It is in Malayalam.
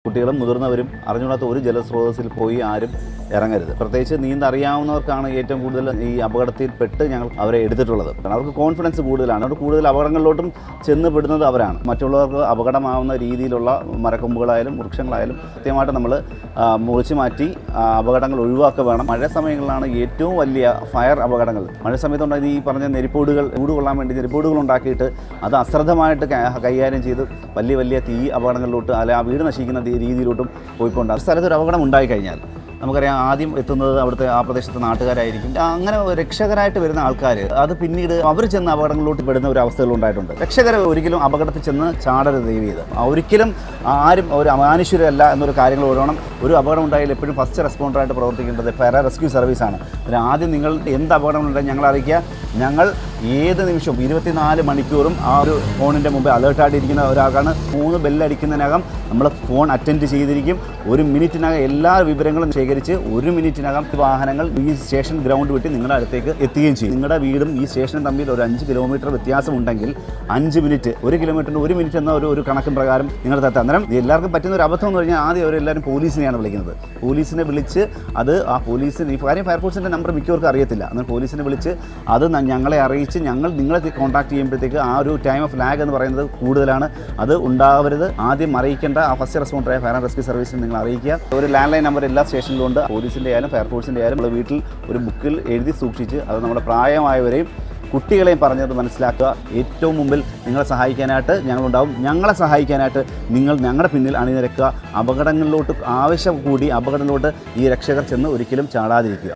കുട്ടികളും മുതിർന്നവരും അറിഞ്ഞുകൂടാത്ത ഒരു ജലസ്രോതസ്സിൽ പോയി ആരും ഇറങ്ങരുത്. പ്രത്യേകിച്ച് നീന്തറിയാവുന്നവർക്കാണ് ഏറ്റവും കൂടുതൽ ഈ അപകടത്തിൽപ്പെട്ട് ഞങ്ങൾ അവരെ എടുത്തിട്ടുള്ളത്. അവർക്ക് കോൺഫിഡൻസ് കൂടുതലാണ്, അതുകൊണ്ട് കൂടുതൽ അപകടങ്ങളിലോട്ടും ചെന്ന് പെടുന്നത് അവരാണ്. മറ്റുള്ളവർക്ക് അപകടമാവുന്ന രീതിയിലുള്ള മരക്കൊമ്പുകളായാലും വൃക്ഷങ്ങളായാലും കൃത്യമായിട്ട് നമ്മൾ മുറിച്ച് മാറ്റി അപകടങ്ങൾ ഒഴിവാക്കുക വേണം. മഴ സമയങ്ങളിലാണ് ഏറ്റവും വലിയ ഫയർ അപകടങ്ങൾ. മഴ സമയത്തുണ്ടായത് ഈ പറഞ്ഞ നെരിപ്പോടുകൾ കൊള്ളാൻ വേണ്ടി നെരിപ്പോടുകൾ ഉണ്ടാക്കിയിട്ട് അത് അശ്രദ്ധമായിട്ട് കൈകാര്യം ചെയ്ത് വലിയ തീ അപകടങ്ങളിലോട്ട് അല്ലെങ്കിൽ ആ വീട് നശിക്കുന്ന രീതിയിലോട്ടും പോയിക്കൊണ്ട് ആ സ്ഥലത്ത് ഒരു അപകടം ഉണ്ടായിക്കഴിഞ്ഞാൽ നമുക്കറിയാം ആദ്യം എത്തുന്നത് അവിടുത്തെ ആ പ്രദേശത്തെ നാട്ടുകാരായിരിക്കും. അങ്ങനെ രക്ഷകരായിട്ട് വരുന്ന ആൾക്കാർ അത് പിന്നീട് അവർ ചെന്ന് അപകടങ്ങളിലോട്ട് പെടുന്ന ഒരു അവസ്ഥകൾ ഉണ്ടായിട്ടുണ്ട്. രക്ഷകർ ഒരിക്കലും അപകടത്തിൽ ചെന്ന് ചാടരുത് ദയവ് ചെയ്ത്. ഒരിക്കലും ആരും ഒരു അമാനുഷ്യരല്ല എന്നൊരു കാര്യങ്ങൾ ഓരോണം. ഒരു അപകടം ഉണ്ടായാൽ എപ്പോഴും ഫസ്റ്റ് റെസ്പോണ്ടറായിട്ട് പ്രവർത്തിക്കേണ്ടത് ഫയർ റെസ്ക്യൂ സർവീസാണ്. ആദ്യം നിങ്ങൾ എന്ത് അപകടങ്ങളുണ്ടെങ്കിൽ ഞങ്ങൾ അറിയിക്കുക. ഞങ്ങൾ ഏത് നിമിഷവും 24 മണിക്കൂറും ആ ഒരു ഫോണിൻ്റെ മുമ്പ് അലേർട്ടായിട്ടിരിക്കുന്ന ഒരാൾക്കാണ്. 3 ബെല്ലടിക്കുന്നതിനകം നമ്മൾ ഫോൺ അറ്റൻഡ് ചെയ്തിരിക്കും. 1 മിനിറ്റിനകം എല്ലാ വിവരങ്ങളും ശേഖരിച്ച് 1 മിനിറ്റിനകം വാഹനങ്ങൾ ഈ സ്റ്റേഷൻ ഗ്രൗണ്ട് വിട്ട് നിങ്ങളുടെ അടുത്തേക്ക് എത്തുകയും ചെയ്യും. നിങ്ങളുടെ വീടും ഈ സ്റ്റേഷനും തമ്മിൽ ഒരു 5 കിലോമീറ്റർ വ്യത്യാസമുണ്ടെങ്കിൽ 5 മിനിറ്റ് 1 കിലോമീറ്ററിന് 1 മിനിറ്റ് എന്ന ഒരു കണക്കും പ്രകാരം നിങ്ങളുടെ എത്താം. അന്നേരം എല്ലാവർക്കും പറ്റുന്ന ഒരു അബദ്ധം എന്ന് പറഞ്ഞാൽ ആദ്യം അവരെല്ലാവരും പോലീസിനെയാണ് വിളിക്കുന്നത്. പോലീസിനെ വിളിച്ച് അത് ആ പോലീസിന് ഈ കാര്യം ഫയർഫോഴ്സിൻ്റെ നമ്പർ മിക്കവർക്കും അറിയത്തില്ല. എന്നാൽ പോലീസിനെ വിളിച്ച് അത് ഞങ്ങളെ അറിയിച്ച് ഞങ്ങൾ നിങ്ങളെ കോൺടാക്ട് ചെയ്യുമ്പോഴത്തേക്ക് ആ ഒരു ടൈം ഓഫ് ലാഗ് എന്ന് പറയുന്നത് കൂടുതലാണ്. അത് ഉണ്ടാവരുത്. ആദ്യം അറിയിക്കേണ്ട ആ ഫസ്റ്റ് റെസ്പോണ്ടറായ ഫയർ ആൻഡ് റെസ്ക്യൂ സർവീസിന് നിങ്ങൾ അറിയിക്കുക. ഒരു ലാൻഡ് ലൈൻ നമ്പർ എല്ലാ സ്റ്റേഷനിലും ഉണ്ട്. പോലീസിൻ്റെ ആയാലും ഫയർഫോഴ്സിൻ്റെ ആയാലും നമ്മൾ വീട്ടിൽ ഒരു ബുക്കിൽ എഴുതി സൂക്ഷിച്ച് അത് നമ്മുടെ പ്രായമായവരെയും കുട്ടികളെയും പറഞ്ഞത് മനസ്സിലാക്കുക. ഏറ്റവും മുമ്പിൽ നിങ്ങളെ സഹായിക്കാനായിട്ട് ഞങ്ങളുണ്ടാവും. ഞങ്ങളെ സഹായിക്കാനായിട്ട് നിങ്ങൾ ഞങ്ങളുടെ പിന്നിൽ അണിനിരക്കുക. അപകടങ്ങളിലോട്ട് ആവശ്യം കൂടി അപകടങ്ങളിലോട്ട് ഈ രക്ഷകർ ചെന്ന് ഒരിക്കലും ചാടാതിരിക്കുക.